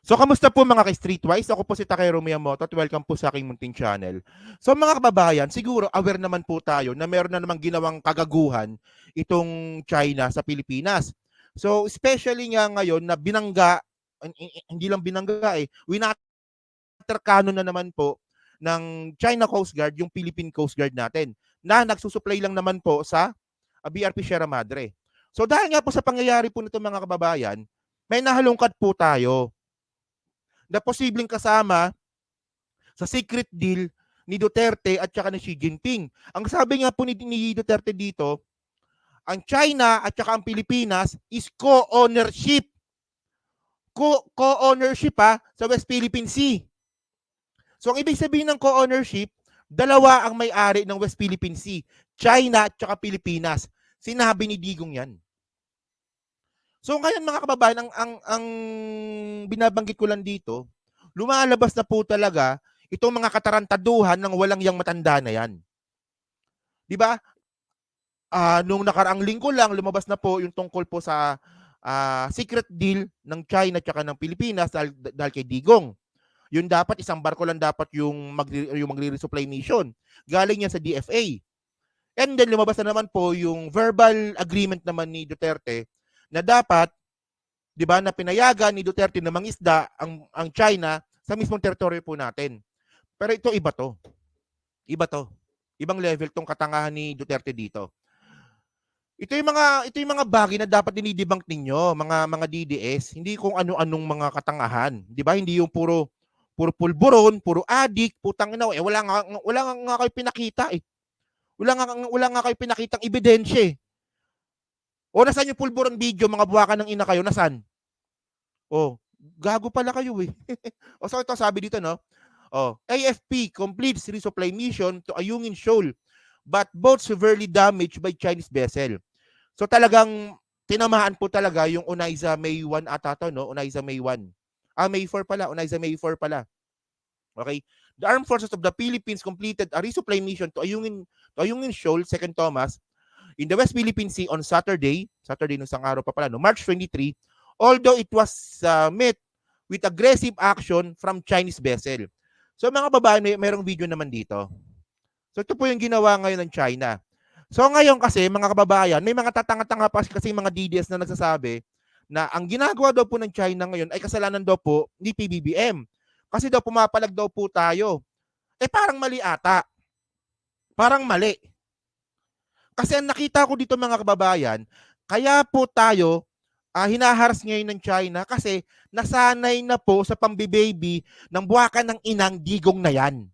So, kamusta po mga ka-Streetwise? Ako po si Takero Miyamoto at welcome po sa aking munting channel. So, mga kababayan, siguro aware naman po tayo na meron na namang ginawang kagaguhan itong China sa Pilipinas. So, especially nga ngayon na binangga, hindi lang binangga winaterkano na naman po ng China Coast Guard yung Philippine Coast Guard natin na nagsusupply lang naman po sa BRP Sierra Madre. So, dahil nga po sa pangyayari po nito mga kababayan, may nahalungkat po tayo na posibleng kasama sa secret deal ni Duterte at saka ni Xi Jinping. Ang sabi nga po ni Duterte dito, ang China at saka ang Pilipinas is co-ownership. Co-ownership sa West Philippine Sea. So ang ibig sabihin ng co-ownership, dalawa ang may-ari ng West Philippine Sea, China at saka Pilipinas. Sinabi ni Digong yan. So ngayon mga kababayan, ang binabanggit ko lang dito, lumalabas na po talaga itong mga katarantaduhan ng walang yang matanda na yan. Di ba? Nung nakaraang linggo lang, lumabas na po yung tungkol po sa secret deal ng China at ng Pilipinas dahil kay Digong. Yun dapat, isang barko lang dapat yung magre-resupply mission. Galing yan sa DFA. And then lumabas na naman po yung verbal agreement naman ni Duterte na dapat, 'di ba, na pinayagan ni Duterte na mangisda ang China sa mismong teritoryo po natin. Pero ito iba to. Iba to. Ibang level tong katangahan ni Duterte dito. Ito yung mga bagay na dapat dinidebunk ninyo, mga DDS, hindi kung ano-anong mga katangahan, 'di ba? Hindi yung puro pulburon, puro adik, putang ina, wala nga kayo pinakita eh. Wala nga kayo pinakitang ebidensya eh. O nasaan yung pulburon video, mga buwaka ng ina kayo, nasaan? Oh, gago pala kayo eh. O so ito sabi dito no. Oh, AFP completes resupply mission to Ayungin Shoal but both severely damaged by Chinese vessel. So talagang tinamaan po talaga yung Onaiza May 1 ata to no, Onaiza May 1. May 4 pala, Onaiza May 4 pala. Okay? The Armed Forces of the Philippines completed a resupply mission to Ayungin Shoal, Second Thomas, in the West Philippine Sea on Saturday nung isang araw pa pala, no, March 23, although it was met with aggressive action from Chinese vessel. So mga babae, mayroong video naman dito. So ito po yung ginawa ngayon ng China. So ngayon kasi, mga kababayan, may mga tatanga-tanga pa kasi mga DDS na nagsasabi na ang ginagawa daw po ng China ngayon ay kasalanan daw po ni PBBM. Kasi daw pumapalag daw po tayo. Parang mali ata. Parang mali. Kasi ang nakita ko dito mga kababayan, kaya po tayo hinaharas ngayon ng China kasi nasanay na po sa pambibaby ng buwakan ng inang Digong na yan.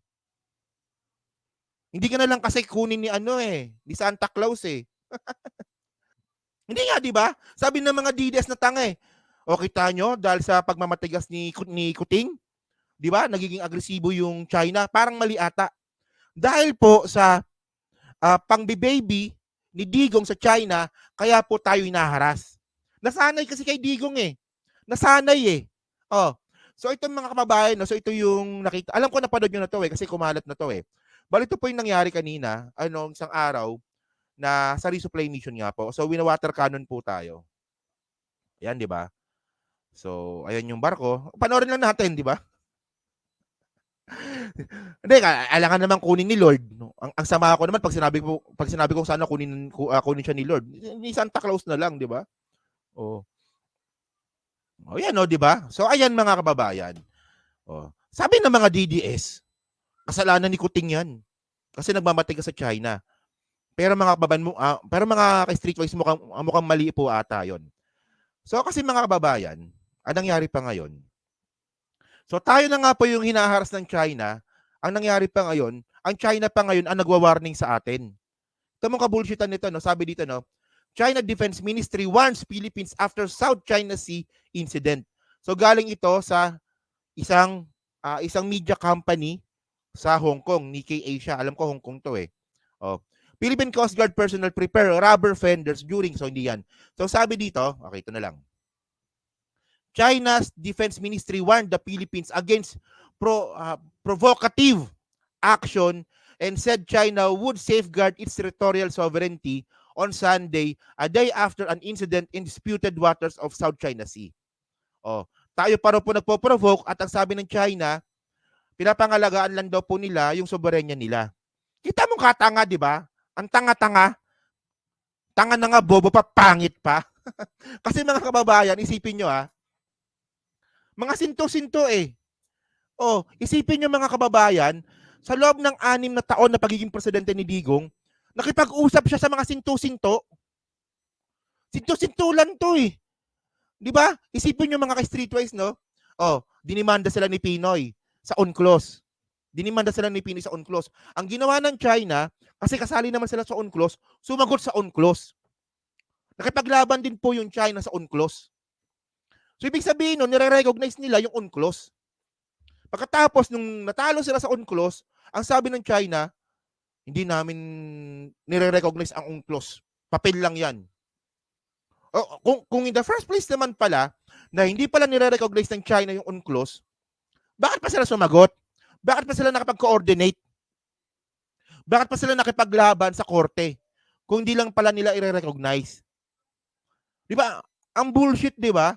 Hindi ka na lang kasi kunin ni Santa Claus eh. Hindi nga, di ba? Sabi ng mga DDS na tanga eh. O kita nyo, dahil sa pagmamatigas ni Kuting, di ba? Nagiging agresibo yung China. Parang mali ata. Dahil po sa pangbibaby ni Digong sa China, kaya po tayo hinaharas. Nasanay kasi kay Digong eh. Nasanay eh. Oh. So itong mga kababayan, so ito yung nakita. Alam ko napanood nyo na to eh, kasi kumalat na to eh. Bali ito po yung nangyari kanina, isang araw, na sa resupply mission nga po. So winawater cannon po tayo. Yan, di ba? So, ayan yung barko. Panoorin lang natin, di ba? Hindi, alangan naman kunin ni Lord. No? Ang sama ko naman pag sinabi ko sana kunin siya ni Lord. Ni Santa Claus na lang, di ba? Oh. Oh, yan, di ba? So, ayan mga kababayan. Oh. Sabi ng mga DDS, kasalanan ni Kuting yan. Kasi nagmamatigas sa China. Pero mga kababayan mo, pero mga streetwise mukhang mali po ata 'yon. So kasi mga kababayan, anong nangyari pa ngayon? So tayo na nga po yung hinaharas ng China. Ang nangyari pa ngayon, ang China pa ngayon ang nagwa-warning sa atin. Ito mong kabulshitan nito, no? Sabi dito, no? China Defense Ministry warns Philippines after South China Sea incident. So galing ito sa isang media company sa Hong Kong, Nikkei Asia. Alam ko Hong Kong to eh. Oh. Philippine Coast Guard personnel prepare rubber fenders during, so hindi yan. So sabi dito, okay, ito na lang. China's Defense Ministry warned the Philippines against provocative action and said China would safeguard its territorial sovereignty on Sunday, a day after an incident in disputed waters of South China Sea. Oh, tayo pa po nagpo-provoke at ang sabi ng China, pinapangalagaan lang daw po nila yung soberenya nila. Kita mong katanga, di ba? Ang tanga-tanga, tanga na nga, bobo pa, pangit pa. Kasi mga kababayan, isipin nyo mga sinto-sinto eh. Isipin nyo mga kababayan, sa loob ng 6 na taon na pagiging presidente ni Digong, nakipag-usap siya sa mga sinto-sinto. Sinto-sinto lang to eh. Di ba? Isipin nyo mga ka-streetwise, no? Dinimanda sila ni Pinoy sa UNCLOS. Dinimanda sila ni Pinoy sa UNCLOS. Ang ginawa ng China, kasi kasali naman sila sa UNCLOS, sumagot sa UNCLOS. Nakipaglaban din po yung China sa UNCLOS. So, ibig sabihin nun, nire-recognize nila yung UNCLOS. Pagkatapos, nung natalo sila sa UNCLOS, ang sabi ng China, hindi namin nire-recognize ang UNCLOS. Papel lang yan. Kung in the first place naman pala, na hindi pala nire-recognize ng China yung UNCLOS, bakit pa sila sumagot? Bakit pa sila nakipag-coordinate? Bakit pa sila nakipaglaban sa korte? Kung hindi lang pala nila i-recognize. Di ba? Ang bullshit, di ba?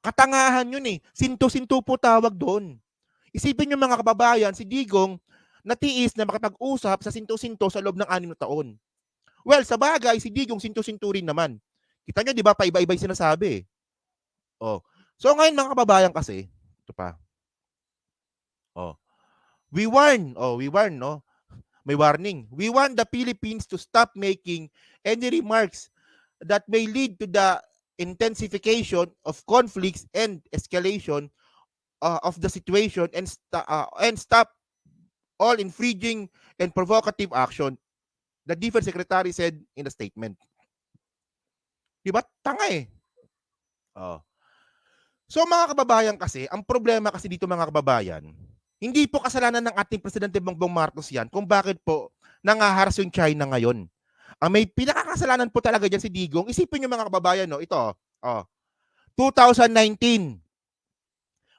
Katangahan yun eh. Sinto-sinto po tawag doon. Isipin nyo mga kababayan, si Digong natiis na makipag-usap sa sinto-sinto sa loob ng 6 na taon. Well, sa bagay, si Digong sinto-sinto rin naman. Kita nyo, di ba, paiba-iba'y sinasabi. So ngayon mga kababayan kasi, ito pa. We warn, no? May warning. We want the Philippines to stop making any remarks that may lead to the intensification of conflicts and escalation of the situation and stop all infringing and provocative action, the Defense Secretary said in a statement. Diba? Tanga eh. So mga kababayan kasi, ang problema kasi dito mga kababayan, hindi po kasalanan ng ating Presidente Bongbong Marcos yan kung bakit po nangaharas yung China ngayon. Ang may pinakakasalanan po talaga dyan si Digong, isipin nyo mga kababayan, no? Ito, 2019,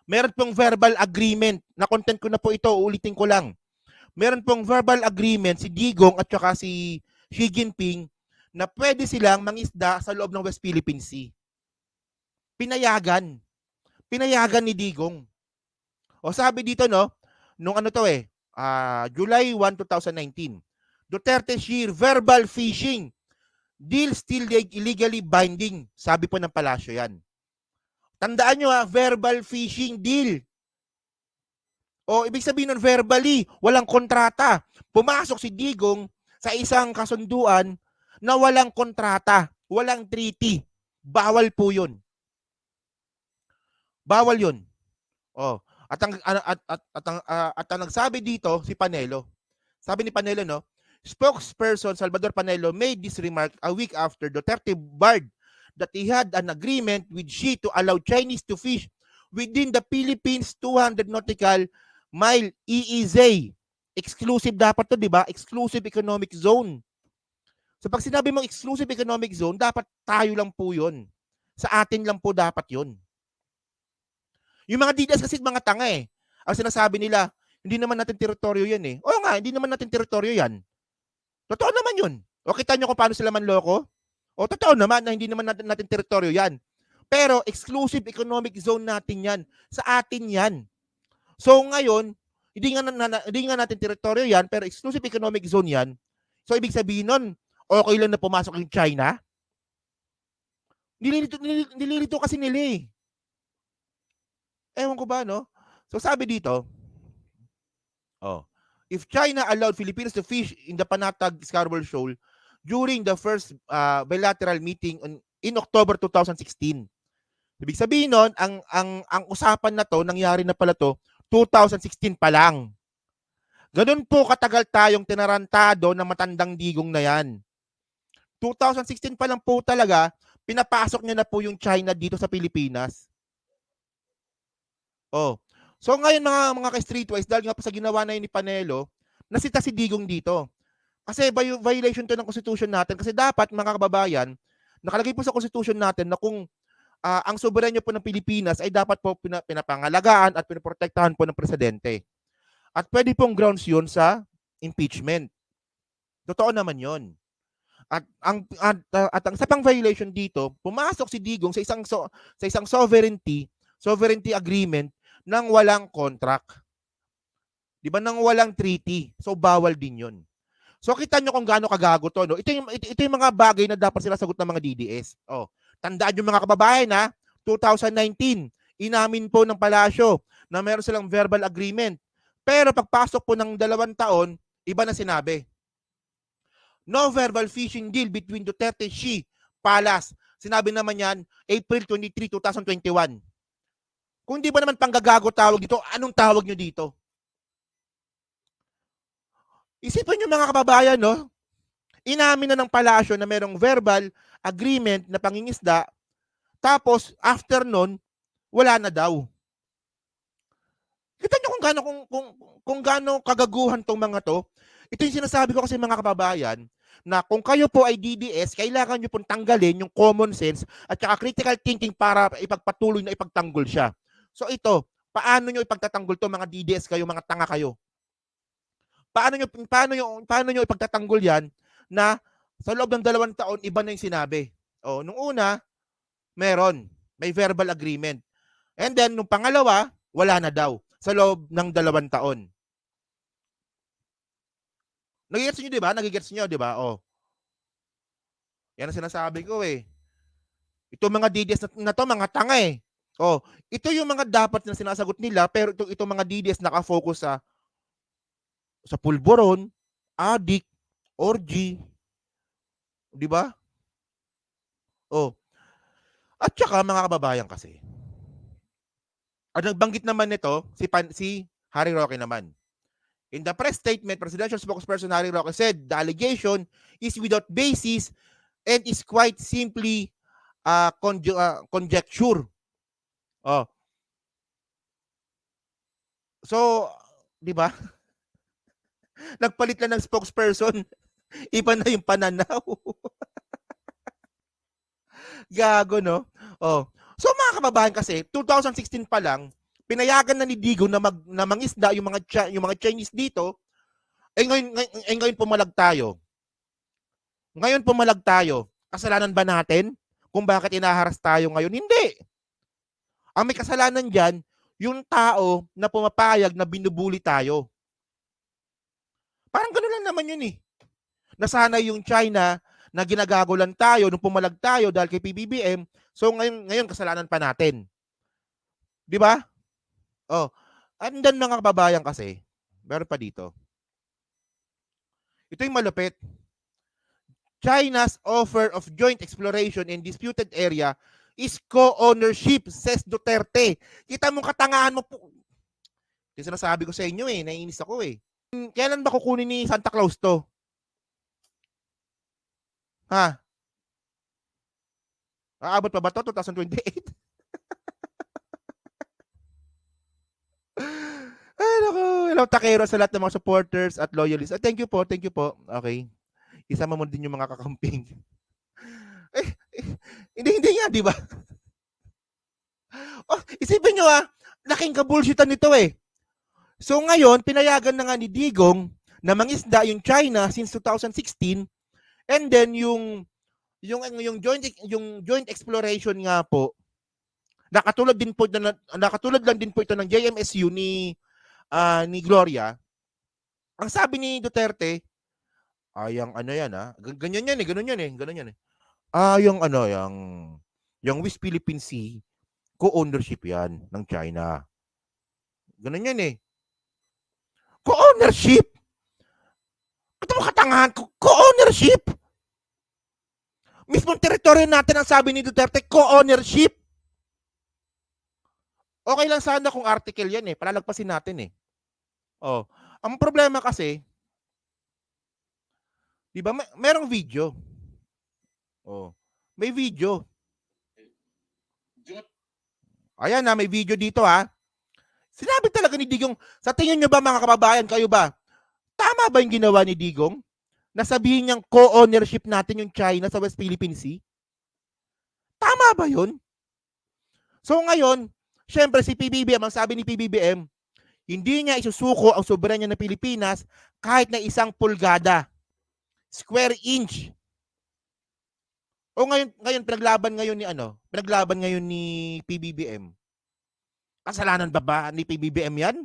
meron pong verbal agreement, na content ko na po ito, ulitin ko lang. Meron pong verbal agreement si Digong at saka si Xi Jinping na pwede silang mangisda sa loob ng West Philippine Sea. Pinayagan ni Digong. Sabi dito, no, nung July 1, 2019, Duterte Xi verbal fishing deal still illegally binding. Sabi po ng palasyo yan. Tandaan nyo verbal fishing deal. Ibig sabihin nun verbally, walang kontrata. Pumasok si Digong sa isang kasunduan na walang kontrata, walang treaty. Bawal po yun. Bawal yun. At ang nagsabi dito si Panelo. Sabi ni Panelo, no, spokesperson Salvador Panelo made this remark a week after Duterte barred that he had an agreement with Xi to allow Chinese to fish within the Philippines 200 nautical mile EEZ. Exclusive dapat to, di ba? Exclusive economic zone. So pag sinabi mong exclusive economic zone, dapat tayo lang po yun. Sa atin lang po dapat yun. Yung mga DDS kasi mga tanga eh. Ang sinasabi nila, hindi naman natin teritoryo yan eh. Oo nga, hindi naman natin teritoryo yan. Totoo naman yun. Kita nyo kung paano sila manloko? Totoo naman na hindi naman natin teritoryo yan. Pero exclusive economic zone natin yan. Sa atin yan. So ngayon, hindi nga natin teritoryo yan, pero exclusive economic zone yan. So ibig sabihin nun, okay lang na pumasok yung China? Nililito kasi nila eh. Ewan ko ba, no? So sabi dito, if China allowed Filipinos to fish in the Panatag Scarborough Shoal during the first bilateral meeting in October 2016. Ibig sabihin nun, ang usapan na to, nangyari na pala to, 2016 pa lang. Ganun po katagal tayong tinarantado ng matandang Digong na yan. 2016 pa lang po talaga, pinapasok niya na po yung China dito sa Pilipinas. So ngayon mga ka-streetwise, dahil nga po sa ginawa na yun ni Panelo, nasita si Digong dito. Kasi violation to ng Constitution natin. Kasi dapat mga kababayan, nakalagay po sa Constitution natin na kung ang soberenya po ng Pilipinas ay dapat po pinapangalagaan at pinaprotektahan po ng presidente. At pwede pong grounds yun sa impeachment. Totoo naman yun. At ang isa pang violation dito, pumasok si Digong sa isang sovereignty sovereignty agreement nang walang contract. Di ba? Nang walang treaty. So, bawal din yun. So, kita nyo kung gaano kagago to. No? Ito yung mga bagay na dapat sila sagot ng mga DDS. Oh, tandaan yung mga kababayan, ha? 2019, inamin po ng palasyo na meron silang verbal agreement. Pero pagpasok po ng 2 taon, iba na sinabi. No verbal fishing deal between Duterte, Xi, Palas. Sinabi naman yan, April 23, 2021. Kung di ba naman panggagago tawag dito, anong tawag nyo dito? Isipin nyo mga kababayan, no? Inamin na ng palasyo na merong verbal agreement na pangingisda, tapos after nun, wala na daw. Kita nyo kung gaano kagaguhan tong mga to. Ito yung sinasabi ko kasi mga kababayan, na kung kayo po ay DDS, kailangan nyo pong tanggalin yung common sense at saka critical thinking para ipagpatuloy na ipagtanggol siya. So ito, paano nyo ipagtatanggol to mga DDS kayo, mga tanga kayo? Paano nyo ipagtatanggol yan na sa loob ng 2 taon, iba na yung sinabi? O, nung una, may verbal agreement. And then, nung pangalawa, wala na daw sa loob ng 2 taon. Nagigets nyo, di ba? Nagigets nyo, di ba? O. Yan ang sinasabi ko eh. Ito mga DDS na to, mga tanga eh. O, ito yung mga dapat na sinasagot nila, pero ito mga DDS nakafocus sa pulburon, adik, orgy, di ba? O. At saka mga kababayan kasi. Ang nagbanggit naman nito, si Harry Roque naman. In the press statement, Presidential Spokesperson Harry Roque said the allegation is without basis and is quite simply conjecture. Oh. So, di ba? Nagpalit lang ng spokesperson. Iba na yung pananaw. Gago, no? Oh. So, mga kababayan kasi, 2016 pa lang, pinayagan na ni Digong na mangisda yung mga Chinese dito. Ngayon pumalag tayo. Kasalanan ba natin kung bakit inaharas tayo ngayon? Hindi. Ang may kasalanan dyan, yung tao na pumapayag na binubuli tayo. Parang gano'n lang naman yun eh. Nasanay yung China na ginagagulan tayo nung pumalag tayo dahil kay PBBM. So ngayon kasalanan pa natin. Di ba? Oh. And then mga kababayan kasi, meron pa dito. Ito yung malupit. China's offer of joint exploration in disputed area is co-ownership, says Duterte. Kita mo katangahan mo po. Kasi sinasabi ko sa inyo eh, naiinis ako eh. Kailan ba kukunin ni Santa Claus to? Ha? Aabot pa ba to? 2028? Ay, naku. Hello, Takero sa lahat ng mga supporters at loyalists. Thank you po. Okay. Isama mo din yung mga kakamping. Hindi nga, di ba? Oh, isipin nyo laking kabullshitan nito eh. So ngayon, pinayagan na nga ni Digong na mangisda yung China since 2016, and then yung joint exploration nga po, nakatulad lang din po ito ng JMSU ni Gloria. Ang sabi ni Duterte, yung ganyan yan eh. Yung West Philippine Sea, co-ownership yan ng China. Ganun yan eh. Co-ownership? Ito mo katangahan, co-ownership? Mismong teritoryo natin ang sabi ni Duterte, co-ownership. Okay lang sana kung article yan eh, palalagpasin natin eh. Oh, ang problema kasi, di ba, merong video. Oh, may video. Ayan may video dito Sinabi talaga ni Digong, sa tingin nyo ba mga kababayan, kayo ba, tama ba yung ginawa ni Digong? Nasabihin niyang co-ownership natin yung China sa West Philippine Sea? Tama ba yun? So ngayon, syempre si PBBM, ang sabi ni PBBM, hindi niya isusuko ang soberanya ng Pilipinas kahit na 1 pulgada, square inch. O ngayon pinaglaban ngayon ni PBBM. Kasalanan ba ni PBBM yan?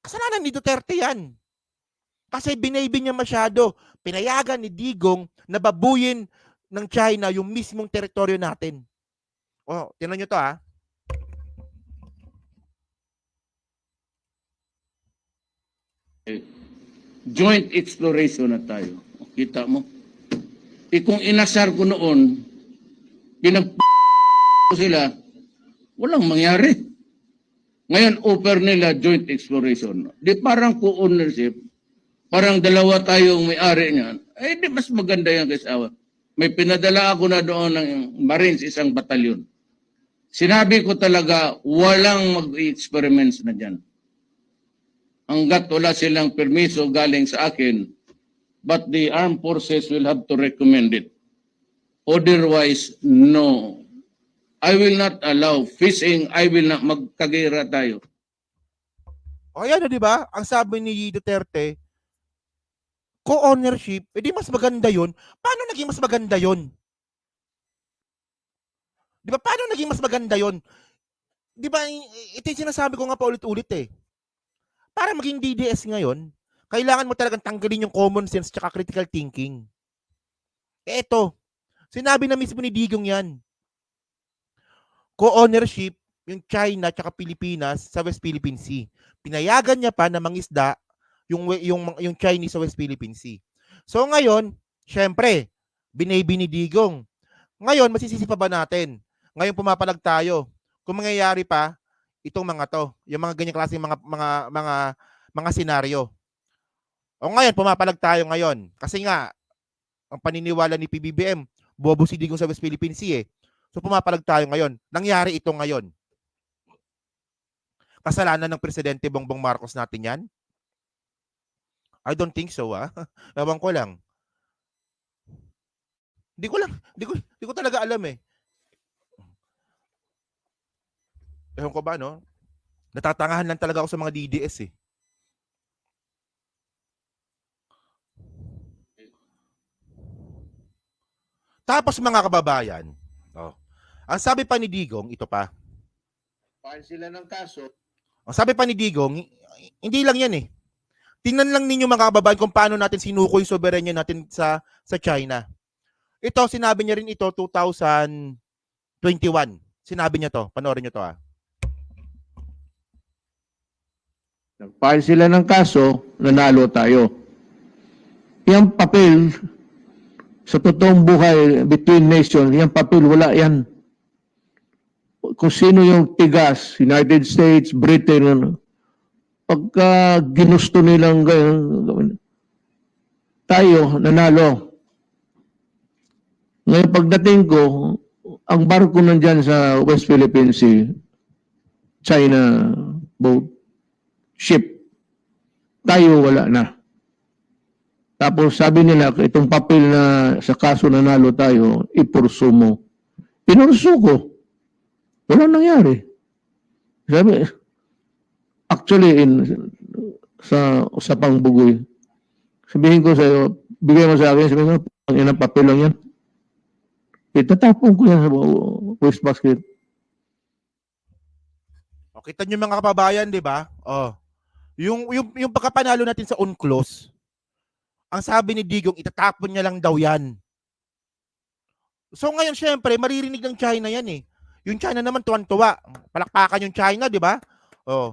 Kasalanan ni Duterte yan. Kasi binaybi niya masyado. Pinayagan ni Digong na babuyin ng China yung mismong teritoryo natin. Oh, tingnan nyo to ha. Joint exploration na tayo. Kita mo? Kung inasar ko noon, ko sila, walang mangyari. Ngayon, offer nila joint exploration. Di parang co-ownership, parang dalawa tayong may-ari niyan. Eh, di mas maganda yan kaysa may pinadala ako na doon ng Marines, isang batalyon. Sinabi ko talaga, walang mag-experiments na dyan. Hanggat wala silang permiso galing sa akin, but the armed forces will have to recommend it. Otherwise, no. I will not allow fishing. I will not magkagira tayo. O yan, di ba? Ang sabi ni Duterte, co-ownership, edi mas maganda yun. Paano naging mas maganda yun? Di ba? Paano naging mas maganda yun? Di ba? Ito yung sinasabi ko nga pa ulit-ulit eh. Para maging DDS ngayon, kailangan mo talagang tanggalin yung common sense tsaka critical thinking. Eh ito, sinabi na mismo ni Digong yan. Co-ownership yung China tsaka Pilipinas sa West Philippine Sea. Pinayagan niya pa na mangisda yung Chinese sa West Philippine Sea. So ngayon, syempre, binaybi ni Digong. Ngayon, masisisi pa ba natin? Ngayon pumapalag tayo. Kung mangyayari pa itong mga to, yung mga ganyang klaseng mga senaryo. O ngayon, pumapalag tayo ngayon. Kasi nga, ang paniniwala ni PBBM, bobo si Digong sa West Philippine Sea eh. So pumapalag tayo ngayon. Nangyari ito ngayon. Kasalanan ng Presidente Bongbong Marcos natin yan? I don't think so ah. Ewan ko lang. Hindi ko talaga alam eh. Ewan ko ba no? Natatangahan lang talaga ako sa mga DDS eh. Tapos mga kababayan, ang sabi pa ni Digong, ito pa. File sila ng kaso. Ang sabi pa ni Digong, hindi lang yan eh. Tingnan lang ninyo mga kababayan kung paano natin sinuko yung soberanya natin sa China. Ito, sinabi niya rin ito 2021. Sinabi niya to. Panoorin niyo to ah. Nag-file sila ng kaso, nanalo tayo. Yung papel, sa totoong buhay between nations, yung papel, wala yan. Kung sino yung tigas, United States, Britain, pagka ginusto nilang gawin, tayo, nanalo. Ngayon pagdating ko, ang barko nandyan sa West Philippine Sea, China boat, ship, tayo wala na. Tapos sabi nila, itong papel na sa kaso nanalo tayo, ipurso mo. Pinurso ko. Walang nangyari. Sabi, actually, sa usapang bugoy, sabihin ko sa'yo, bigay mo sa akin, sabihin ko, ang inang papel lang yan. Itatapon ko yan sa waste basket. O, kita nyo mga kababayan, di ba? Oh. Yung pagkapanalo natin sa UNCLOS, ang sabi ni Digong, itatapon niya lang daw yan. So ngayon, syempre, maririnig ng China yan eh. Yung China naman, tuwan-tuwa. Palakpakan yung China, di ba? Oh.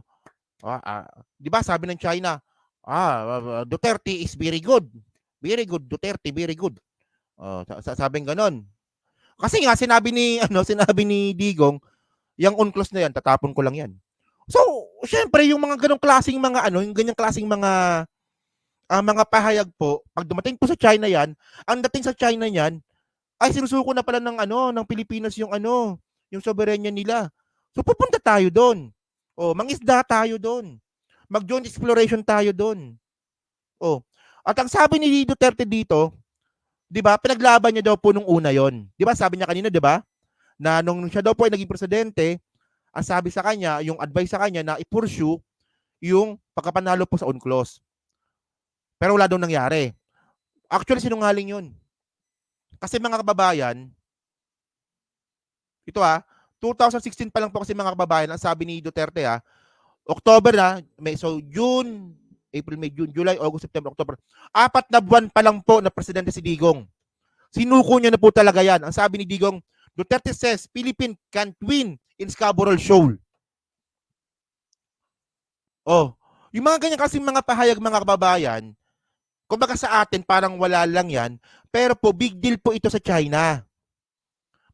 Di ba, sabi ng China, Duterte is very good. Very good, Duterte, very good. Sabing ganon. Kasi nga, sinabi ni Digong, yung UNCLOS na yan, tatapon ko lang yan. So, syempre, yung mga ganong klaseng mga, yung ganyang klaseng mga pahayag po, pag dumating po sa China yan, ang dating sa China yan, ay sinusuko na pala ng Pilipinas yung yung soberanya nila. So pupunta tayo doon. Mangisda tayo doon. Mag-joint exploration tayo doon. At ang sabi ni Duterte dito, 'di ba? Pinaglaban niya daw po nung una 'yon. 'Di ba? Sabi niya kanina, 'di ba? Na nung siya daw po ay naging presidente, ang sabi sa kanya, yung advice sa kanya na i-pursue yung pagkapanalo po sa UNCLOS. Pero wala daw nangyari. Actually, sinungaling yun. Kasi mga kababayan, ito 2021, 2016 pa lang po kasi mga kababayan, ang sabi ni Duterte October na, so June, April, May, June, July, August, September, October. 4 na buwan pa lang po na presidente si Digong. Sinuko niya na po talaga yan. Ang sabi ni Digong, Duterte says Philippines can't win in Scarborough Shoal. Yung mga ganyan kasi mga pahayag mga kababayan, kumbaga sa atin parang wala lang yan, pero po big deal po ito sa China.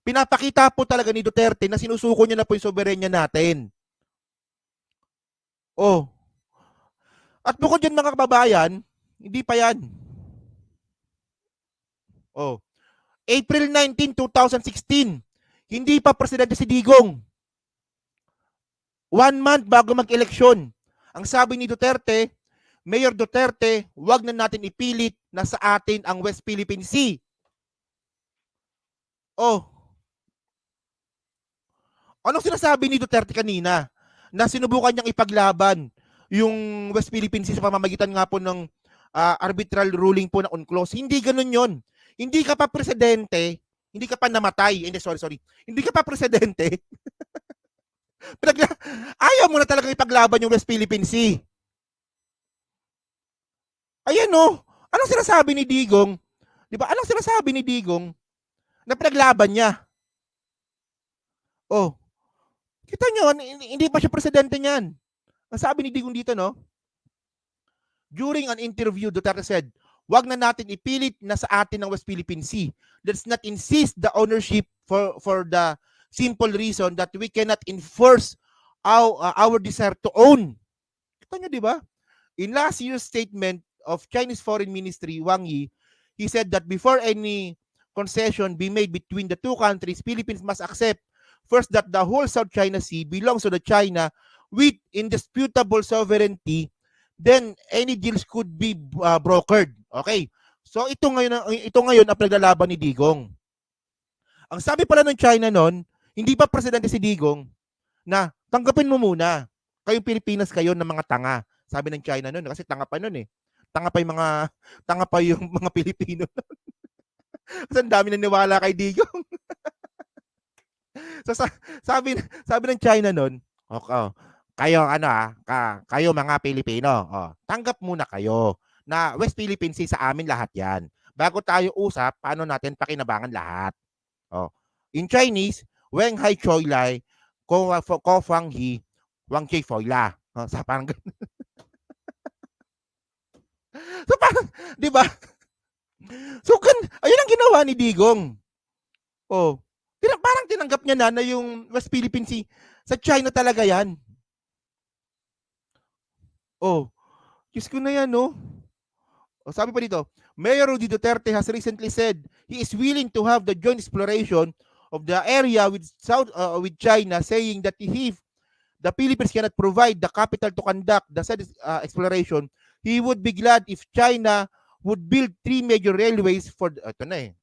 Pinapakita po talaga ni Duterte na sinusuko niya na po yung soberenya natin. At bukod dyan mga kababayan, hindi pa yan. April 19, 2016, hindi pa presidente si Digong. 1 month bago mag-eleksyon. Ang sabi ni Duterte, Mayor Duterte, wag na natin ipilit na sa atin ang West Philippine Sea. Anong sinasabi ni Duterte kanina? Na sinubukan niyang ipaglaban yung West Philippine Sea sa pamamagitan nga po ng arbitral ruling po na UNCLOS. Hindi ganun yon. Hindi ka pa presidente, hindi ka pa namatay. Sorry. Hindi ka pa presidente. Ayaw mo na talagang ipaglaban yung West Philippine Sea. Ayan Anong sinasabi ni Digong? Di ba? Anong sinasabi ni Digong na pinaglaban niya? Kita nyo, hindi pa siya presidente niyan. Ang sabi ni Digong dito, during an interview, Duterte said, wag na natin ipilit na sa atin ang West Philippine Sea. Let's not insist the ownership for the simple reason that we cannot enforce our desire to own. Kita nyo, di ba? In last year's statement of Chinese Foreign Ministry, Wang Yi, he said that before any concession be made between the two countries, Philippines must accept first that the whole South China Sea belongs to the China with indisputable sovereignty, then any deals could be brokered. Okay. So ito ngayon ang pinaglalaban ni Digong. Ang sabi pala ng China noon, hindi pa presidente si Digong, na tanggapin mo muna. Kayong Pilipinas kayo ng mga tanga. Sabi ng China noon kasi tanga pa noon Tanga pa yung mga Pilipino. Kasi ang dami naniwala kay Digong. So sabi ng China noon, kayo kayo mga Pilipino, tanggap muna kayo na West Philippine Sea sa amin lahat 'yan. Bago tayo usap, paano natin pakinabangan lahat. In Chinese, Weng Hai Choi Lai, Ko Fang Hi, Wang Chei Foi La. Sa parang So parang, 'di ba? So ayun ang ginawa ni Digong. Parang tinanggap niya na yung West Philippine Sea sa China talaga yan. Diyos ko na yan, sabi pa dito, Mayor Rudy Duterte has recently said he is willing to have the joint exploration of the area with China, saying that if the Philippines cannot provide the capital to conduct the said exploration, he would be glad if China would build 3 major railways for ito na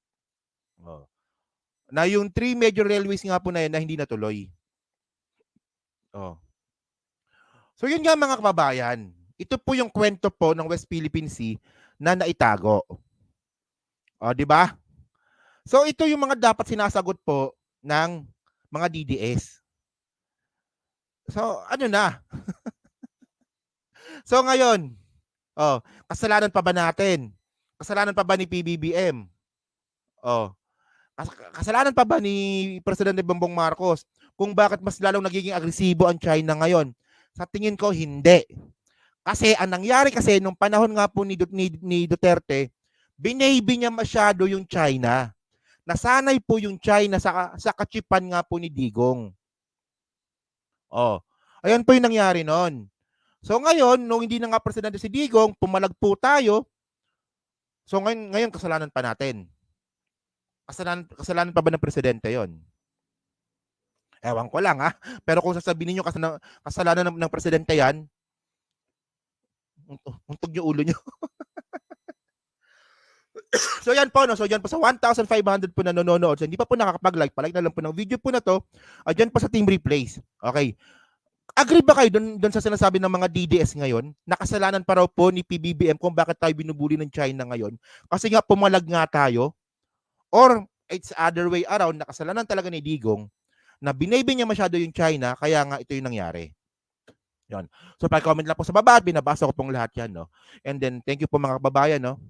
na yung 3 major railways nga po na yun na hindi natuloy. So yun nga mga kababayan, ito po yung kwento po ng West Philippine Sea na naitago. Di ba? So ito yung mga dapat sinasagot po ng mga DDS. So ano na? So ngayon, kasalanan pa ba natin? Kasalanan pa ba ni PBBM? Kasalanan pa ba ni Presidente Bongbong Marcos kung bakit mas lalong nagiging agresibo ang China ngayon? Sa tingin ko, hindi. Kasi ang nangyari kasi nung panahon nga po ni Duterte, binaybi niya masyado yung China. Nasanay po yung China sa kachipan nga po ni Digong. Ayan po yung nangyari noon. So ngayon, nung hindi na nga presidente si Digong, pumalag po tayo. So ngayon kasalanan pa natin. Kasalanan pa ba ng presidente yon? Ewan ko lang Pero kung sasabihin niyo kasalanan ng presidente yan, untog yung ulo niyo. So yan po, So yan po sa 1,500 po na nanonood. So hindi pa po nakakapag-like, palike na lang po ng video po na to. Diyan po sa Team Replays. Okay. Agree ba kayo doon sa sinasabi ng mga DDS ngayon? Nakasalanan pa raw po ni PBBM kung bakit tayo binubuli ng China ngayon? Kasi nga pumalag nga tayo. Or it's other way around, nakasalanan talaga ni Digong na binaybe niya masyado yung China, kaya nga ito yung nangyari. Yon. So, pa-comment lang po sa baba at binabasa ko pong lahat yan, no? And then, thank you po mga kababayan, no?